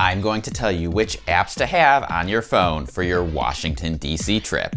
I'm going to tell you which apps to have on your phone for your Washington, D.C. trip.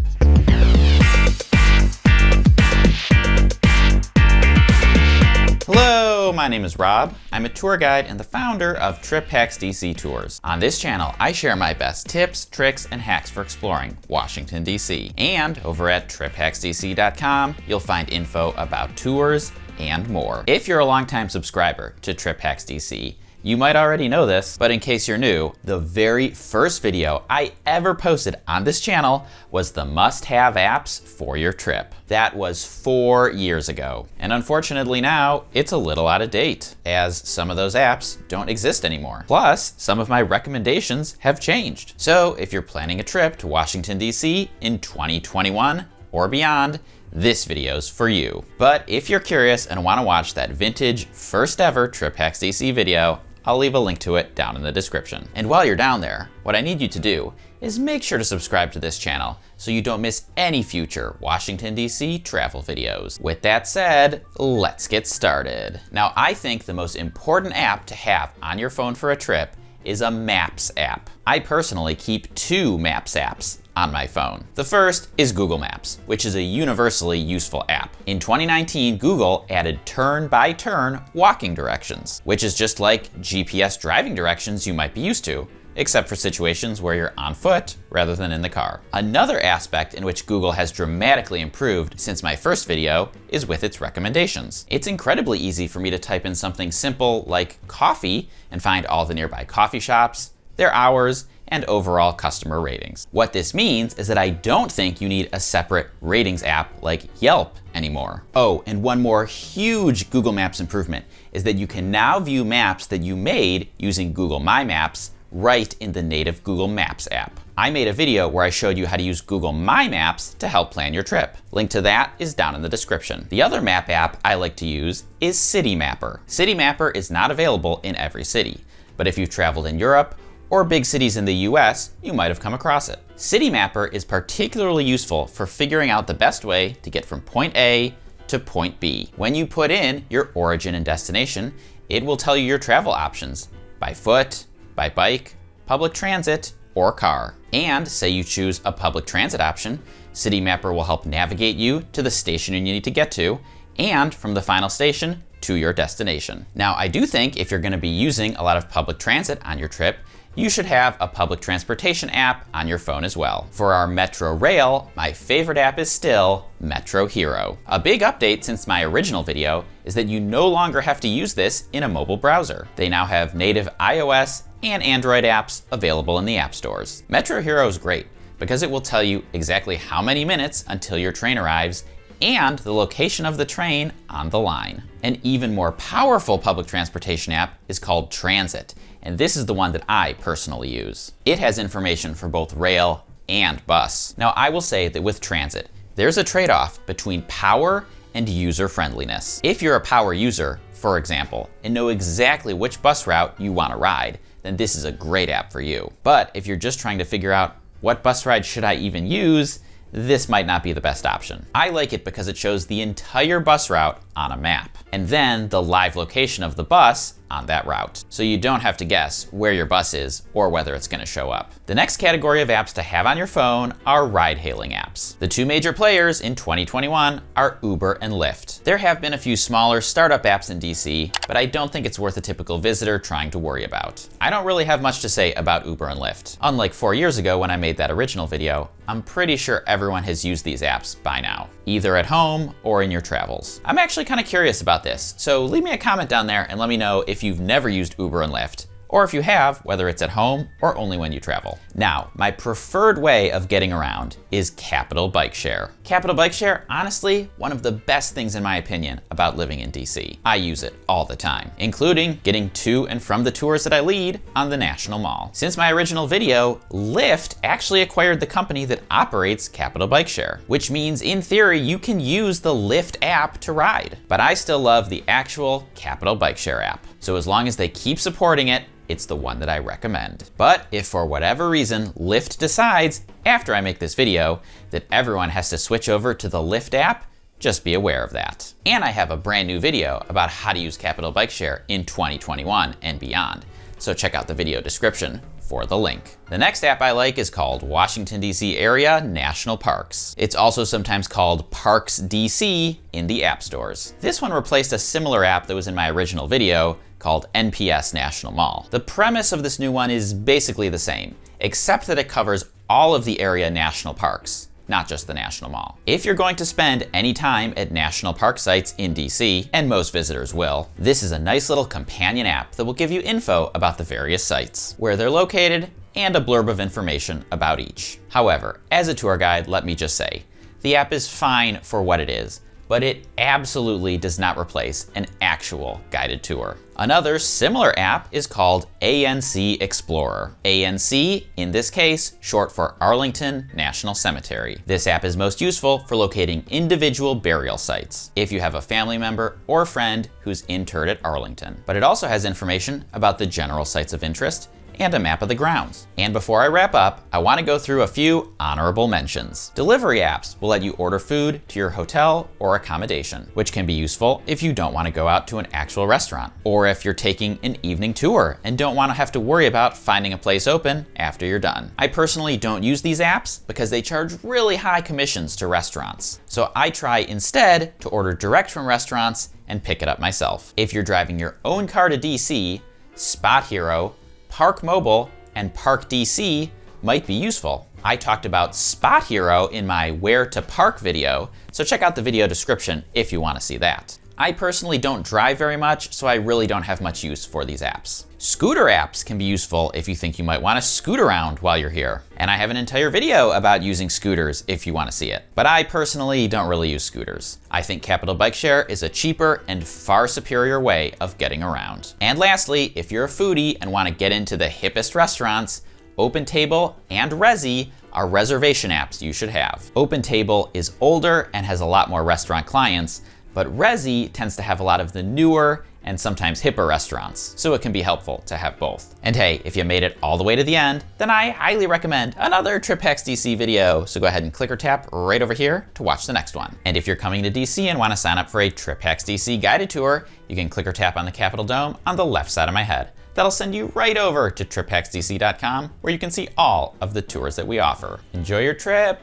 Hello, my name is Rob. I'm a tour guide and the founder of TripHacksDC Tours. On this channel, I share my best tips, tricks, and hacks for exploring Washington, D.C. And over at triphacksdc.com, you'll find info about tours and more. If you're a longtime subscriber to TripHacksDC, you might already know this, but in case you're new, the very first video I ever posted on this channel was the must-have apps for your trip. That was 4 years ago. And unfortunately now, it's a little out of date, as some of those apps don't exist anymore. Plus, some of my recommendations have changed. So if you're planning a trip to Washington, D.C. in 2021 or beyond, this video's for you. But if you're curious and want to watch that vintage first ever TripHacksDC video, I'll leave a link to it down in the description. And while you're down there, what I need you to do is make sure to subscribe to this channel so you don't miss any future Washington, D.C. travel videos. With that said, let's get started. Now, I think the most important app to have on your phone for a trip is a Maps app. I personally keep 2 Maps apps on my phone. The first is Google Maps, which is a universally useful app. In 2019, Google added turn-by-turn walking directions, which is just like GPS driving directions you might be used to, except for situations where you're on foot rather than in the car. Another aspect in which Google has dramatically improved since my first video is with its recommendations. It's incredibly easy for me to type in something simple like coffee and find all the nearby coffee shops, their hours, and overall customer ratings. What this means is that I don't think you need a separate ratings app like Yelp anymore. Oh, and one more huge Google Maps improvement is that you can now view maps that you made using Google My Maps right in the native Google Maps app. I made a video where I showed you how to use Google My Maps to help plan your trip. Link to that is down in the description. The other map app I like to use is Citymapper. Citymapper is not available in every city, but if you've traveled in Europe or big cities in the US, you might have come across it. Citymapper is particularly useful for figuring out the best way to get from point A to point B. When you put in your origin and destination, it will tell you your travel options by foot, by bike, public transit, or car. And say you choose a public transit option, Citymapper will help navigate you to the station you need to get to, and from the final station to your destination. Now, I do think if you're gonna be using a lot of public transit on your trip, you should have a public transportation app on your phone as well. For our Metro Rail, my favorite app is still MetroHero. A big update since my original video is that you no longer have to use this in a mobile browser. They now have native iOS and Android apps available in the app stores. MetroHero is great because it will tell you exactly how many minutes until your train arrives and the location of the train on the line. An even more powerful public transportation app is called Transit, and this is the one that I personally use. It has information for both rail and bus. Now, I will say that with Transit, there's a trade-off between power and user-friendliness. If you're a power user, for example, and know exactly which bus route you want to ride, then this is a great app for you. But if you're just trying to figure out what bus ride should I even use, this might not be the best option. I like it because it shows the entire bus route on a map, and then the live location of the bus on that route. So you don't have to guess where your bus is or whether it's gonna show up. The next category of apps to have on your phone are ride-hailing apps. The 2 major players in 2021 are Uber and Lyft. There have been a few smaller startup apps in DC, but I don't think it's worth a typical visitor trying to worry about. I don't really have much to say about Uber and Lyft. Unlike 4 years ago when I made that original video, I'm pretty sure everyone has used these apps by now, either at home or in your travels. I'm actually kind of curious about this, so leave me a comment down there and let me know if you've never used Uber and Lyft, or if you have, whether it's at home or only when you travel. Now, my preferred way of getting around is Capital Bikeshare. Capital Bikeshare, honestly, one of the best things in my opinion about living in DC. I use it all the time, including getting to and from the tours that I lead on the National Mall. Since my original video, Lyft actually acquired the company that operates Capital Bikeshare, which means in theory you can use the Lyft app to ride. But I still love the actual Capital Bikeshare app. So as long as they keep supporting it, it's the one that I recommend. But if for whatever reason Lyft decides, after I make this video, that everyone has to switch over to the Lyft app, just be aware of that. And I have a brand new video about how to use Capital Bikeshare in 2021 and beyond. so check out the video description for the link. The next app I like is called Washington, D.C. Area National Parks. It's also sometimes called ParkDC in the app stores. This one replaced a similar app that was in my original video called NPS National Mall. The premise of this new one is basically the same, except that it covers all of the area national parks, not just the National Mall. If you're going to spend any time at national park sites in DC, and most visitors will, this is a nice little companion app that will give you info about the various sites, where they're located, and a blurb of information about each. However, as a tour guide, let me just say, the app is fine for what it is, but it absolutely does not replace an actual guided tour. Another similar app is called ANC Explorer. ANC, in this case, short for Arlington National Cemetery. This app is most useful for locating individual burial sites, if you have a family member or friend who's interred at Arlington. But it also has information about the general sites of interest and a map of the grounds. And before I wrap up, I want to go through a few honorable mentions. Delivery apps will let you order food to your hotel or accommodation, which can be useful if you don't want to go out to an actual restaurant, or if you're taking an evening tour and don't want to have to worry about finding a place open after you're done. I personally don't use these apps because they charge really high commissions to restaurants. So I try instead to order direct from restaurants and pick it up myself. If you're driving your own car to DC, SpotHero, Parkmobile, and ParkDC might be useful. I talked about SpotHero in my Where to Park video, so check out the video description if you want to see that. I personally don't drive very much, so I really don't have much use for these apps. Scooter apps can be useful if you think you might want to scoot around while you're here. And I have an entire video about using scooters if you want to see it. But I personally don't really use scooters. I think Capital Bikeshare is a cheaper and far superior way of getting around. And lastly, if you're a foodie and want to get into the hippest restaurants, OpenTable and Resy are reservation apps you should have. OpenTable is older and has a lot more restaurant clients, but Resy tends to have a lot of the newer and sometimes hipper restaurants, so it can be helpful to have both. And hey, if you made it all the way to the end, then I highly recommend another TripHacksDC video, so go ahead and click or tap right over here to watch the next one. And if you're coming to DC and want to sign up for a TripHacksDC guided tour, you can click or tap on the Capitol Dome on the left side of my head. That'll send you right over to triphacksdc.com, where you can see all of the tours that we offer. Enjoy your trip!